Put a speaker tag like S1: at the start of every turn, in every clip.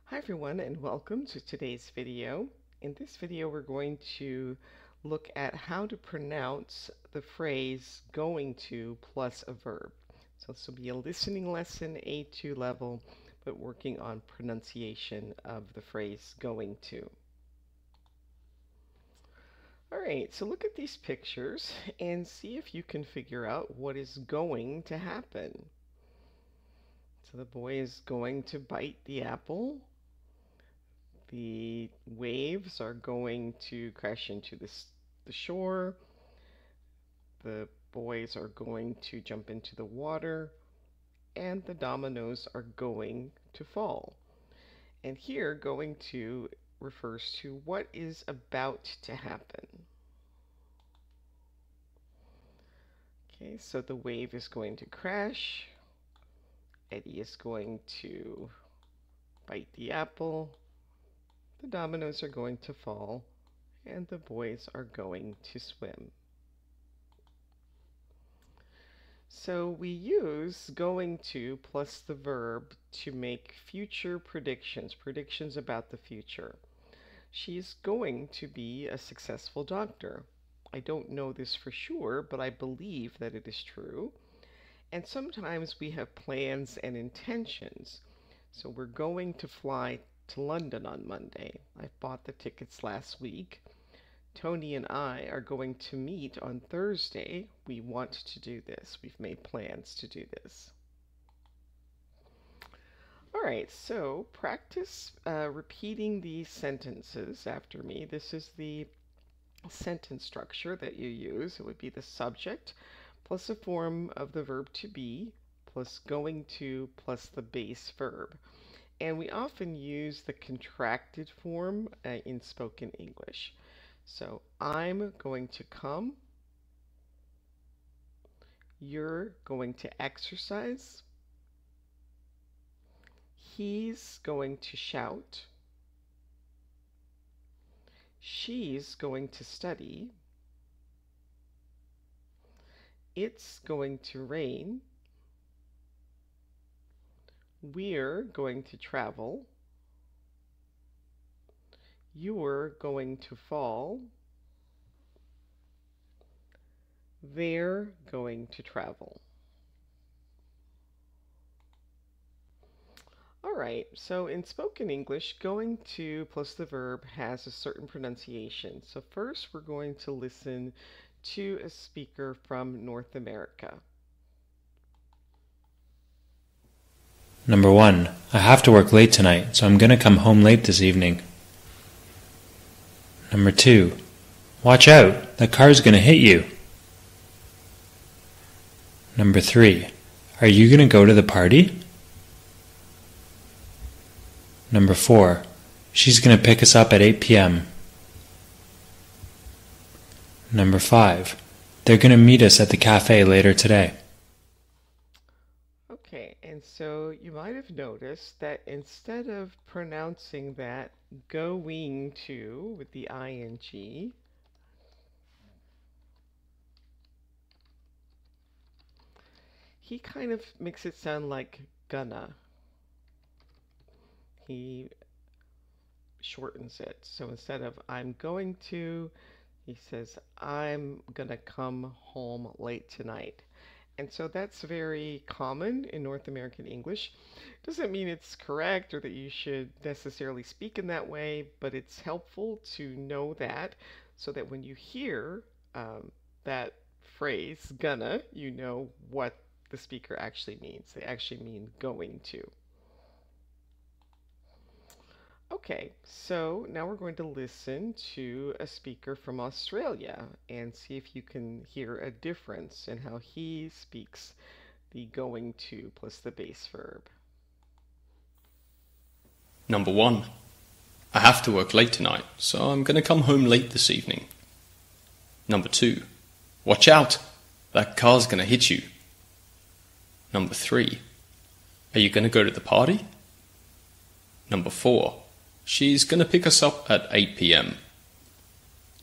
S1: Hi everyone and welcome to today's video. In this video we're going to look at how to pronounce the phrase going to plus a verb. So this will be a listening lesson, A2 level, but working on pronunciation of the phrase going to. Alright, so look at these pictures and see if you can figure out what is going to happen. So the boy is going to bite the apple. The waves are going to crash into the shore. The boys are going to jump into the water. And the dominoes are going to fall. And here, going to refers to what is about to happen. Okay, so the wave is going to crash. Eddie is going to bite the apple. The dominoes are going to fall, and the boys are going to swim. So we use going to plus the verb to make future predictions about the future. She's going to be a successful doctor. I don't know this for sure, but I believe that it is true. And sometimes we have plans and intentions. So we're going to fly to London on Monday. I bought the tickets last week. Tony and I are going to meet on Thursday. We want to do this. We've made plans to do this. All right, so practice repeating these sentences after me. This is the sentence structure that you use. It would be the subject plus a form of the verb to be plus going to plus the base verb. And we often use the contracted form in spoken English. So I'm going to come. You're going to exercise. He's going to shout. She's going to study. It's going to rain. We're going to travel. You're going to fall. They're going to travel. All right, so in spoken English, going to plus the verb has a certain pronunciation. So first we're going to listen to a speaker from North America.
S2: Number 1. I have to work late tonight, so I'm going to come home late this evening. Number 2. Watch out, that car's going to hit you. Number 3. Are you going to go to the party? Number 4. She's going to pick us up at 8 p.m. Number 5. They're going to meet us at the cafe later today.
S1: Okay, and so you might have noticed that instead of pronouncing that going to with the ing, he kind of makes it sound like gonna. He shortens it. So instead of I'm going to, he says I'm gonna come home late tonight. And so that's very common in North American English. Doesn't mean it's correct or that you should necessarily speak in that way, but it's helpful to know that so that when you hear that phrase, gonna, you know what the speaker actually means. They actually mean going to. Okay, so now we're going to listen to a speaker from Australia and see if you can hear a difference in how he speaks the going to plus the base verb.
S3: Number 1. I have to work late tonight, so I'm going to come home late this evening. Number 2. Watch out, that car's going to hit you. Number 3. Are you going to go to the party? Number 4. She's going to pick us up at 8 p.m.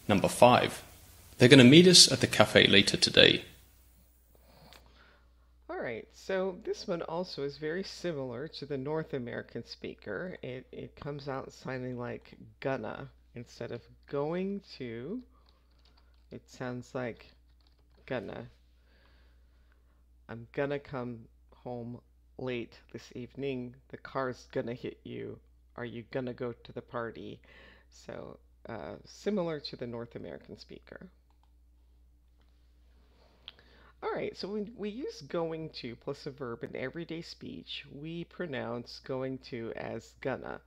S3: Number 5. They're going to meet us at the cafe later today.
S1: All right, So this one also is very similar to the North American speaker. It comes out sounding like gonna. Instead of going to, it sounds like gonna. I'm gonna come home late this evening. The car's gonna hit you. Are you gonna go to the party? So similar to the North American speaker. All right, so when we use going to plus a verb in everyday speech, we pronounce going to as gonna.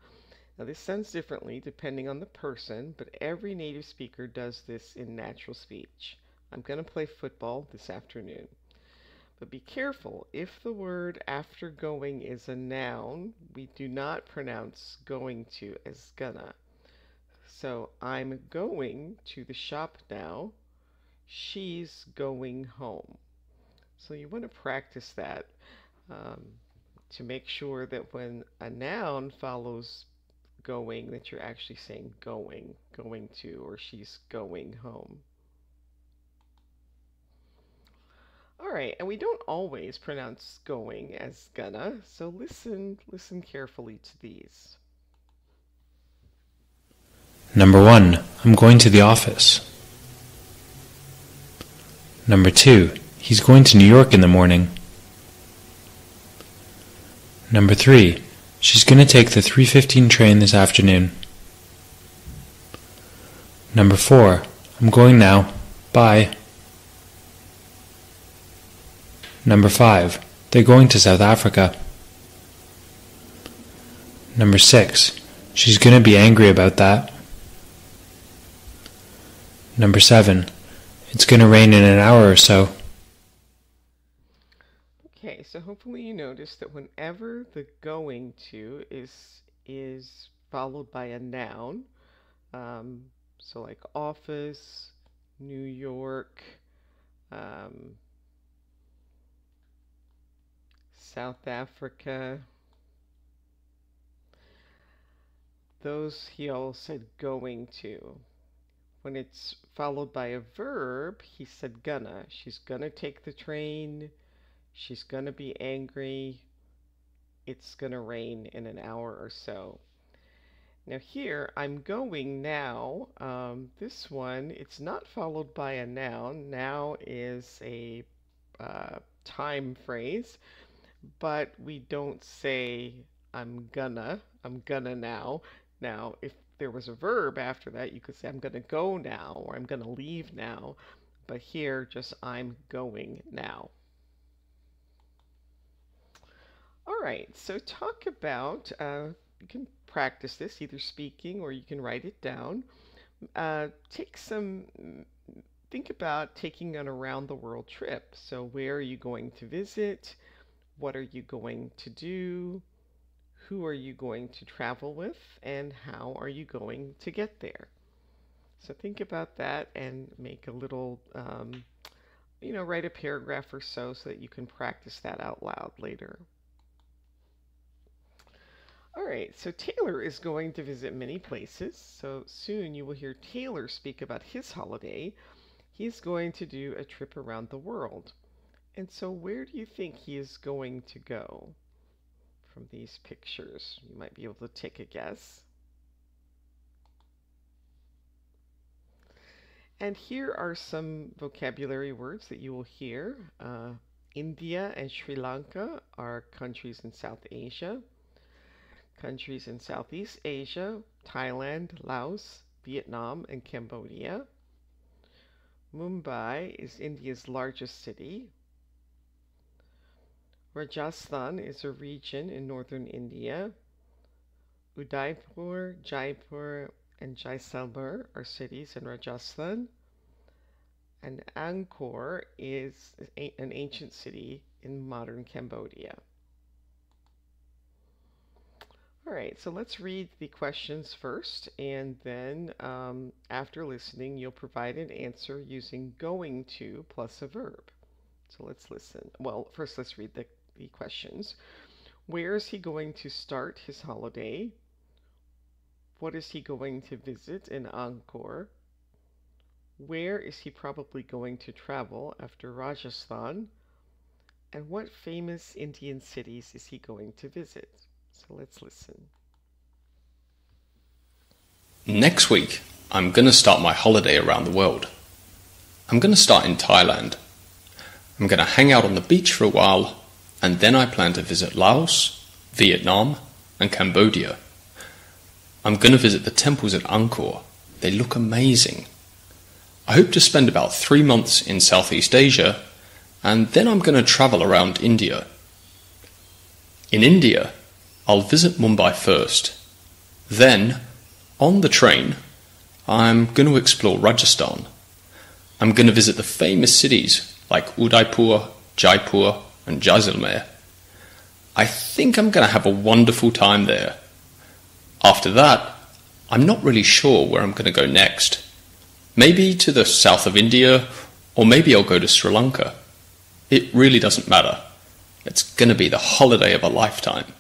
S1: Now, this sounds differently depending on the person, but every native speaker does this in natural speech. I'm going to play football this afternoon. But be careful, if the word after going is a noun, we do not pronounce going to as gonna. So, I'm going to the shop now. She's going home. So you want to practice that um, to make sure that when a noun follows going, that you're actually saying going to, or she's going home. All right, and we don't always pronounce going as gonna, so listen carefully to these.
S2: Number 1. I'm going to the office. Number 2. He's going to New York in the morning. Number 3. She's going to take the 3:15 train this afternoon. Number 4. I'm going now. Bye. Number 5. They're going to South Africa. Number 6. She's going to be angry about that. Number 7. It's going to rain in an hour or so.
S1: Okay, so hopefully you notice that whenever the going to is followed by a noun, so like office, New York, South Africa, those he all said going to. When it's followed by a verb, he said gonna. She's gonna take the train. She's gonna be angry. It's gonna rain in an hour or so. Now here, I'm going now. This one, it's not followed by a noun. Now is a time phrase, but we don't say I'm gonna now. Now, if there was a verb after that, you could say I'm gonna go now or I'm gonna leave now. But here, just I'm going now. All right, so talk about, you can practice this either speaking or you can write it down. Think about taking an around the world trip. So where are you going to visit? What are you going to do? Who are you going to travel with? And how are you going to get there? So think about that and make a little, write a paragraph or so that you can practice that out loud later. All right, so Taylor is going to visit many places. So soon you will hear Taylor speak about his holiday. He's going to do a trip around the world. And so where do you think he is going to go from these pictures? You might be able to take a guess. And here are some vocabulary words that you will hear. India and Sri Lanka are countries in South Asia. Countries in Southeast Asia, Thailand, Laos, Vietnam, and Cambodia. Mumbai is India's largest city. Rajasthan is a region in northern India. Udaipur, Jaipur, and Jaisalmer are cities in Rajasthan. And Angkor is an ancient city in modern Cambodia. All right, so let's read the questions first, and then after listening, you'll provide an answer using going to plus a verb. So let's listen. Well, first let's read the questions. Where is he going to start his holiday? What is he going to visit in Angkor? Where is he probably going to travel after Rajasthan? And what famous Indian cities is he going to visit? So let's listen.
S3: Next week, I'm going to start my holiday around the world. I'm going to start in Thailand. I'm going to hang out on the beach for a while, and then I plan to visit Laos, Vietnam, and Cambodia. I'm going to visit the temples at Angkor. They look amazing. I hope to spend about 3 months in Southeast Asia, and then I'm going to travel around India. In India, I'll visit Mumbai first. Then, on the train, I'm going to explore Rajasthan. I'm going to visit the famous cities like Udaipur, Jaipur, and Jaisalmer. I think I'm going to have a wonderful time there. After that, I'm not really sure where I'm going to go next. Maybe to the south of India, or maybe I'll go to Sri Lanka. It really doesn't matter. It's going to be the holiday of a lifetime.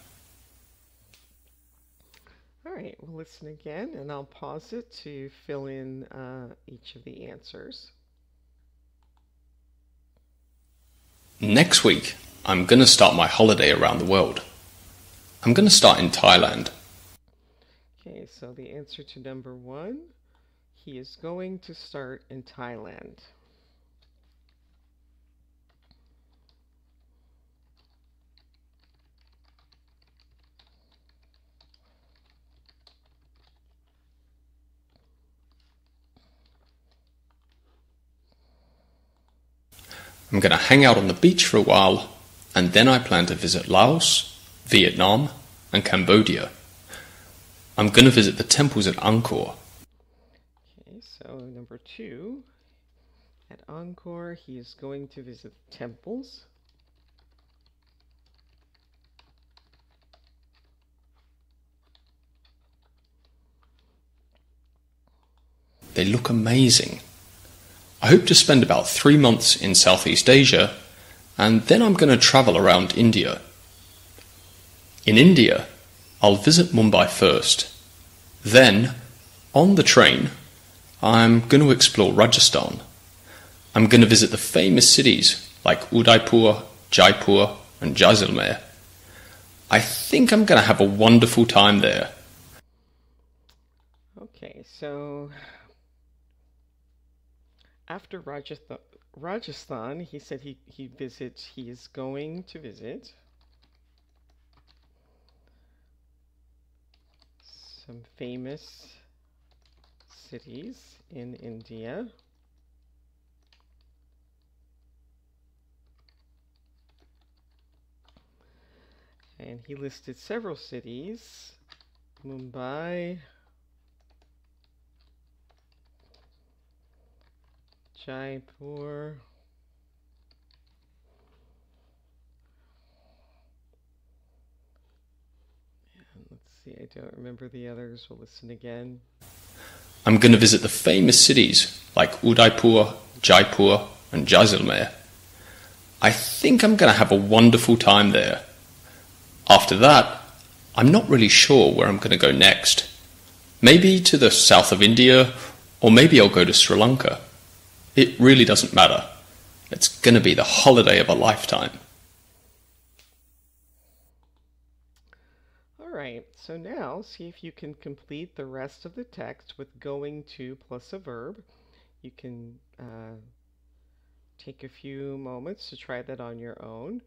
S1: All right, we'll listen again, and I'll pause it to fill in each of the answers.
S3: Next week, I'm going to start my holiday around the world. I'm going to start in Thailand.
S1: Okay, so the answer to number 1, he is going to start in Thailand.
S3: I'm going to hang out on the beach for a while, and then I plan to visit Laos, Vietnam, and Cambodia. I'm going to visit the temples at Angkor.
S1: Okay, so number 2, at Angkor, he is going to visit temples.
S3: They look amazing. I hope to spend about 3 months in Southeast Asia, and then I'm going to travel around India. In India, I'll visit Mumbai first. Then, on the train, I'm going to explore Rajasthan. I'm going to visit the famous cities like Udaipur, Jaipur, and Jaisalmer. I think I'm going to have a wonderful time there.
S1: Okay, so after Rajasthan, he said he is going to visit some famous cities in India. And he listed several cities: Mumbai, Jaipur, and let's see, I don't remember the others. We'll listen again.
S3: I'm going to visit the famous cities like Udaipur, Jaipur, and Jaisalmer. I think I'm going to have a wonderful time there. After that, I'm not really sure where I'm going to go next. Maybe to the south of India, or maybe I'll go to Sri Lanka. It really doesn't matter. It's going to be the holiday of a lifetime.
S1: All right, so now see if you can complete the rest of the text with going to plus a verb. You can take a few moments to try that on your own,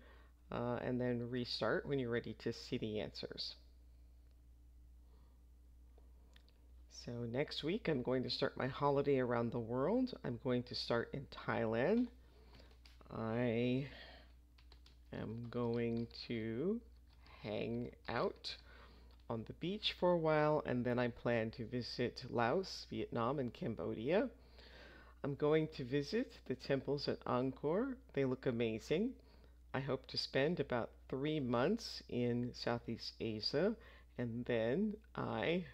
S1: and then restart when you're ready to see the answers. So next week I'm going to start my holiday around the world. I'm going to start in Thailand. I am going to hang out on the beach for a while, and then I plan to visit Laos, Vietnam, and Cambodia. I'm going to visit the temples at Angkor. They look amazing. I hope to spend about 3 months in Southeast Asia, and then I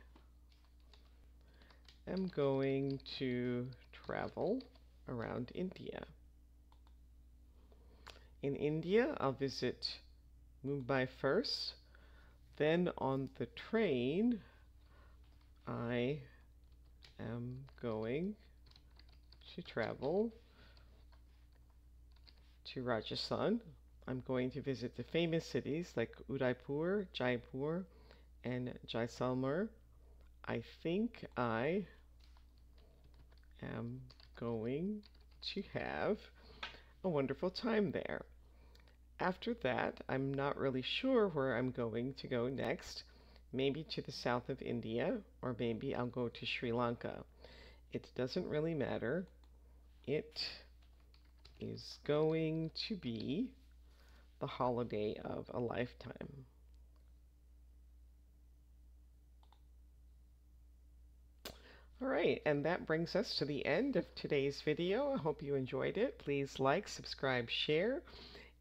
S1: am going to travel around India. In India, I'll visit Mumbai first. Then on the train, I am going to travel to Rajasthan. I'm going to visit the famous cities like Udaipur, Jaipur, and Jaisalmer. I think I am going to have a wonderful time there. After that, I'm not really sure where I'm going to go next. Maybe to the south of India, or maybe I'll go to Sri Lanka. It doesn't really matter. It is going to be the holiday of a lifetime. All right, and that brings us to the end of today's video. I hope you enjoyed it. Please like, subscribe, share,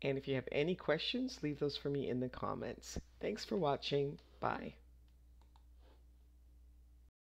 S1: and if you have any questions, leave those for me in the comments. Thanks for watching. Bye.